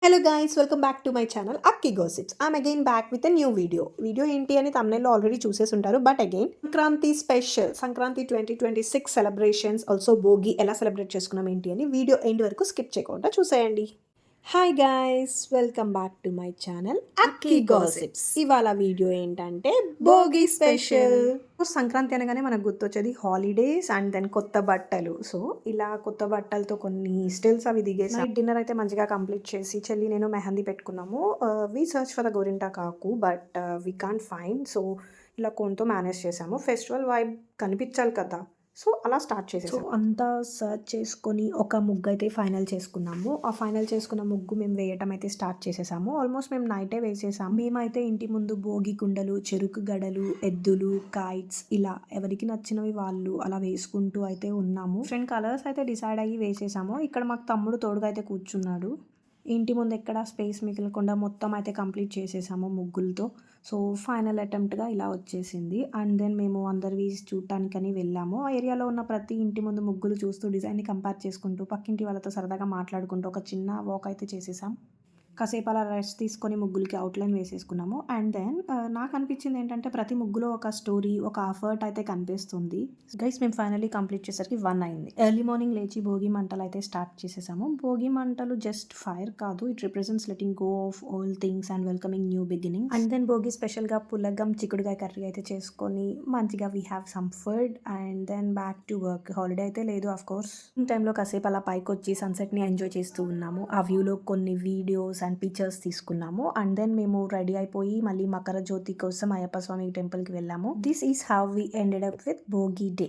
Hello guys welcome back to my channel Akki gossips I'm again back with a new video ఏంటి అని తమిళలో already చూసేసి ఉంటారు but again Sankranti special Sankranti 2026 celebrations also Bhogi ఎలా celebrate చేసుకున్నాం ఏంటి అని వీడియో ఎండ్ వరకు స్కిప్ చేయకుండా చూసేయండి. Hi guys welcome back to my channel Akki gossips. ఇవాళ వీడియో ఏంటంటే భోగి స్పెషల్. సంక్రాంతి అనగానే మనకు గుర్తొచ్చేది హాలిడేస్ అండ్ దెన్ కొత్త బట్టలు. సో ఇలా కొత్త బట్టలతో కొన్ని స్టిల్స్ అవి దిగేసి నైట్ డిన్నర్ అయితే మంచిగా కంప్లీట్ చేసి చెల్లి నేను మెహందీ పెట్టుకున్నాము. వి సర్చ్ ఫర్ ద గోరింటా కాకు but we can't find. So ఇలా కోన్తో మేనేజ్ చేసాము. ఫెస్టివల్ వైబ్ కనిపించాలి కదా, సో అలా స్టార్ట్ చేసేసాం. సో అంతా సర్చ్ చేసుకొని ఒక ముగ్గు అయితే ఫైనల్ చేసుకున్నాము. ఆ ఫైనల్ చేసుకున్న ముగ్గు మేము వేయటం అయితే స్టార్ట్ చేసేసాము. ఆల్మోస్ట్ మేము నైటే వేసేసాము. మేమైతే ఇంటి ముందు భోగి కుండలు, చెరుకు గడలు, ఎద్దులు, కైట్స్ ఇలా ఎవరికి నచ్చినవి వాళ్ళు అలా వేసుకుంటూ అయితే ఉన్నాము. ఫ్రెండ్ కలర్స్ అయితే డిసైడ్ అయ్యి వేసేసాము. ఇక్కడ మాకు తమ్ముడు తోడుగా అయితే కూర్చున్నాడు. ఇంటి ముందు ఎక్కడ స్పేస్ మిగలకుండా మొత్తం అయితే కంప్లీట్ చేసేసాము ముగ్గులతో. సో ఫైనల్ అటెంప్ట్గా ఇలా వచ్చేసింది. అండ్ దెన్ మేము అందరివి చూడటానికని వెళ్ళాము. ఆ ఏరియాలో ఉన్న ప్రతి ఇంటి ముందు ముగ్గులు చూస్తూ డిజైన్ని కంపేర్ చేసుకుంటూ పక్కింటి వాళ్ళతో సరదాగా మాట్లాడుకుంటూ ఒక చిన్న వాక్ అయితే చేసేసాం. కాసేపు అలా రెస్ట్ తీసుకొని ముగ్గులకి అవుట్లైన్ వేసేసుకున్నాము. అండ్ దెన్ నాకు అనిపించింది ఏంటంటే ప్రతి ముగ్గులో ఒక స్టోరీ, ఒక అఫర్ట్ అయితే కనిపిస్తుంది. గైస్ మేము ఫైనల్లీ కంప్లీట్ చేసరికి 1 అయింది. ఎర్లీ మార్నింగ్ లేచి భోగి మంటలు అయితే స్టార్ట్ చేసేసాము. భోగి మంటలు జస్ట్ ఫైర్ కాదు, it represents letting go off old things and welcoming new beginning. And then Bhogi స్పెషల్గా పులగం, చిక్కుడుగాయ కర్రీ అయితే చేసుకొని మంచిగా we have some food and then back to work. Holiday అయితే లేదు ఆఫ్ కోర్స్. ఈ టైంలో కాసేపు అలా పైకి వచ్చి సన్సెట్ని ఎంజాయ్ చేస్తూ ఉన్నాము. ఆ వ్యూలో కొన్ని వీడియోస్ అండ్ పిక్చర్స్ తీసుకున్నాము. అండ్ దెన్ మేము రెడీ అయిపోయి మళ్ళీ మకర జ్యోతి కోసం అయ్యప్ప స్వామి టెంపుల్కి వెళ్ళాము. This is how we ended up with Bhogi day.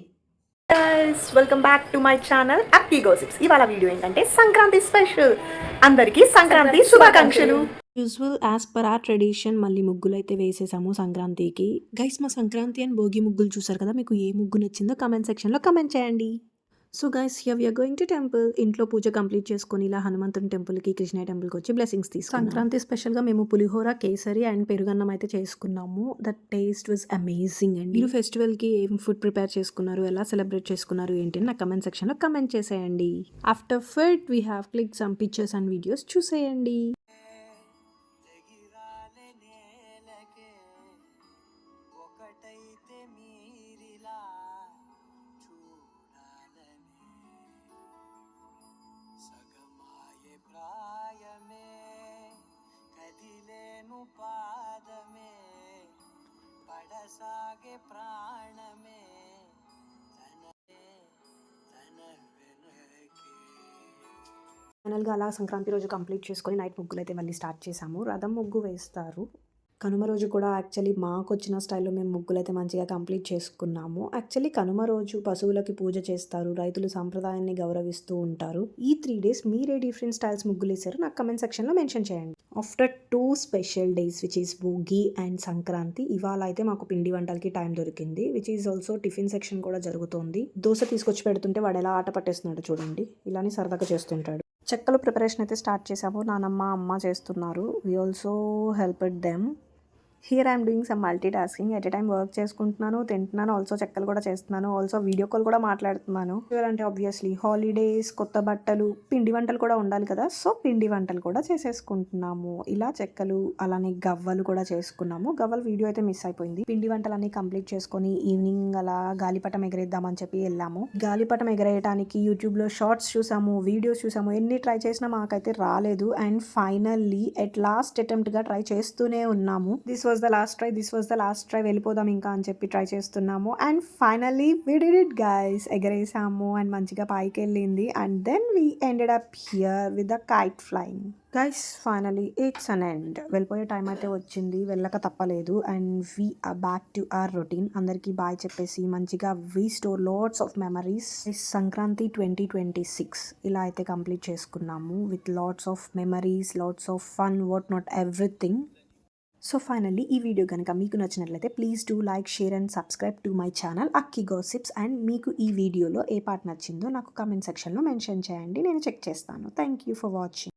Welcome back to my channel Akki gossips. ఇవాళ వీడియో ఏంటంటే సంక్రాంతి స్పెషల్. అందరికీ సంక్రాంతి శుభాకాంక్షలు. Usual as per our tradition మళ్ళీ ముగ్గులు అయితే వేసేసాము సంక్రాంతికి. గైస్ మా సంక్రాంతి అండ్ భోగి ముగ్గులు చూసారు కదా, మీకు ఏ ముగ్గు నచ్చిందో కమెంట్ సెక్షన్లో కమెంట్ చేయండి. So guys here we are going to temple. ఇంట్లో పూజ కంప్లీట్ చేసుకొని ఇలా హనుమంతుని టెంపుల్కి, కృష్ణ టెంపుల్కి వచ్చి బ్లెస్సింగ్స్ తీసుకున్నాం. సంక్రాంతి స్పెషల్గా మేము పులిహోర, కేసరి అండ్ పెరుగన్నం అయితే చేసుకున్నాము. దట్ టేస్ట్ వాజ్ అమేజింగ్ అండి. మీరు ఫెస్టివల్కి ఏం ఫుడ్ ప్రిపేర్ చేసుకున్నారు, ఎలా సెలబ్రేట్ చేసుకున్నారు ఏంటి నా కమెంట్ సెక్షన్లో కమెంట్ చేసేయండి. After food we have click some pictures and videos చూసేయండి. పాదమే పడసాగే ప్రాణమే ఫైనల్గా అలా సంక్రాంతి రోజు కంప్లీట్ చేసుకొని నైట్ ముగ్గులు అయితే మళ్ళీ స్టార్ట్ చేసాము. రథం ముగ్గు వేస్తారు. కనుమ రోజు కూడా యాక్చువల్లీ మాకు వచ్చిన స్టైల్లో మేము ముగ్గులు అయితే మంచిగా కంప్లీట్ చేసుకున్నాము. యాక్చువల్లీ కనుమ రోజు పశువులకి పూజ చేస్తారు, రైతులు సంప్రదాయాన్ని గౌరవిస్తూ ఉంటారు. ఈ 3 days మీరే డిఫరెంట్ స్టైల్స్ ముగ్గులు వేసారు నాకు కమెంట్ సెక్షన్లో మెన్షన్ చేయండి. After 2 special days which is Bhogi and Sankranti, ఇవాళ అయితే మాకు పిండి వంటలకి టైం దొరికింది. Which is also tiffin section కూడా జరుగుతోంది. దోశ తీసుకొచ్చి పెడుతుంటే వాడు ఎలా ఆట పట్టేస్తున్నాడు చూడండి, ఇలానే సరదాగా చేస్తుంటాడు. చెక్కలు ప్రిపరేషన్ అయితే స్టార్ట్ చేసాము. నానమ్మ, అమ్మ చేస్తున్నారు. We also helped them. Here I'm doing some multitasking. At a time work చేసుకుంటున్నాను, తింటున్నాను, ఆల్సో చెక్కలు కూడా చేస్తున్నాను, ఆల్సో వీడియో కాల్ కూడా మాట్లాడుతున్నాను. అంటే ఆబ్వియస్లీ హాలిడేస్, కొత్త బట్టలు, పిండి వంటలు కూడా ఉండాలి కదా, సో పిండి వంటలు కూడా చేసేసుకుంటున్నాము. ఇలా చెక్కలు అలానే గవ్వలు కూడా చేసుకున్నాము. గవ్వలు వీడియో అయితే మిస్ అయిపోయింది. పిండి వంటలన్నీ కంప్లీట్ చేసుకొని ఈవినింగ్ అలా గాలిపటం ఎగరేద్దామని చెప్పి వెళ్ళాము. గాలిపటం ఎగరేయడానికి యూట్యూబ్లో షార్ట్స్ చూసాము, వీడియోస్ చూసాము, ఎన్ని ట్రై చేసినా మాకైతే రాలేదు. అండ్ ఫైనల్లీ ఎట్ లాస్ట్ అటెంప్ట్గా ట్రై చేస్తూనే ఉన్నాము. This was the last try వెళ్ళిపోదాం ఇంకా అని చెప్పి ట్రై చేస్తున్నాము. And finally we did it guys. ఎగరేసాము అండ్ మంచిగా పైకి వెళ్ళింది. And then we ended up here with the kite flying. Guys finally it's an end. వెళ్ళిపోయే టైం అయితే వచ్చింది, వెళ్ళక తప్పలేదు. And we are back to our routine. అందరికీ బాయ్ చెప్పేసి మంచిగా we store lots of memories. Sankranti 2026 ఇలా అయితే కంప్లీట్ చేసుకున్నాము with lots of memories, lots of fun, what not everything. So finally ఈ వీడియో కనుక మీకు నచ్చినట్లయితే please do like, share and subscribe to my channel Akki gossips. And మీకు ఈ వీడియోలో ఏ పార్ట్ నచ్చిందో నాకు కమెంట్ సెక్షన్లో మెన్షన్ చేయండి, నేను చెక్ చేస్తాను. Thank you for watching.